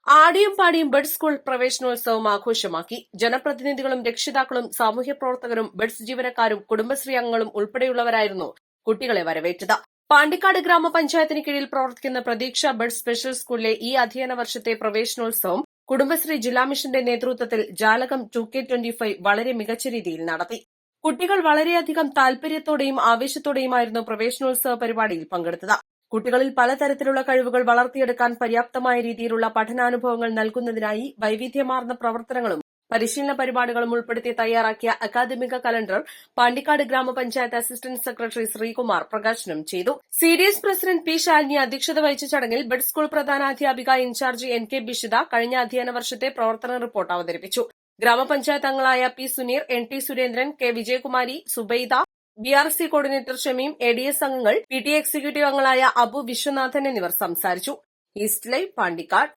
ആടിയും പാടിയും buds school പ്രവേശനോത്സവം ആഘോഷമാക്കി. ജനപ്രതിനിധികളും രക്ഷിതാക്കളും സാമൂഹ്യ പ്രവർത്തകരും ബഡ്സ് ജീവനക്കാരും കുടുംബശ്രീ അംഗങ്ങളും ഉൾപ്പെടെയുള്ളവരായിരുന്നു കുട്ടികളെ വരവേറ്റത്. പാണ്ടിക്കാട് ഗ്രാമപഞ്ചായത്തിന് കീഴിൽ പ്രവർത്തിക്കുന്ന പ്രതീക്ഷ ബഡ്സ് സ്പെഷ്യൽ സ്കൂളിലെ ഈ അധ്യയന വർഷത്തെ പ്രവേശനോത്സവം കുടുംബശ്രീ ജില്ലാ മിഷന്റെ നേതൃത്വത്തിൽ ജാലകം 2K25 വളരെ മികച്ച രീതിയിൽ നടത്തി. കുട്ടികൾ വളരെയധികം താൽപര്യത്തോടെയും ആവേശത്തോടെയുമായിരുന്നു പ്രവേശനോത്സവ പരിപാടിയിൽ പങ്കെടുത്തത്. കുട്ടികളിൽ പലതരത്തിലുള്ള കഴിവുകൾ വളർത്തിയെടുക്കാൻ പര്യാപ്തമായ രീതിയിലുള്ള പഠനാനുഭവങ്ങൾ നൽകുന്നതിനായി വൈവിധ്യമാർന്ന പ്രവർത്തനങ്ങളും പരിശീലന പരിപാടികളും ഉൾപ്പെടുത്തി തയ്യാറാക്കിയ അക്കാദമിക കലണ്ടർ പാണ്ടിക്കാട് ഗ്രാമപഞ്ചായത്ത് അസിസ്റ്റന്റ് സെക്രട്ടറി ശ്രീകുമാർ പ്രകാശനം ചെയ്തു. CDS പ്രസിഡന്റ് പി ശാലിനി അധ്യക്ഷത വഹിച്ച ചടങ്ങിൽ ബഡ് സ്കൂൾ പ്രധാനാധ്യാപിക ഇൻചാർജ് NK ബിഷിത കഴിഞ്ഞ അധ്യയന വർഷത്തെ പ്രവർത്തന റിപ്പോർട്ട് അവതരിപ്പിച്ചു. ഗ്രാമപഞ്ചായത്ത് അംഗങ്ങളായ P Suneer, NT Surendran, K Vijayakumari, Zubaida, BRC coordinator Shameem, ADS അംഗങ്ങൾ, PTA എക്സിക്യൂട്ടീവ് അംഗങ്ങളായ അബു, വിശ്വനാഥൻ എന്നിവർ സംസാരിച്ചു. East live Pandikkad.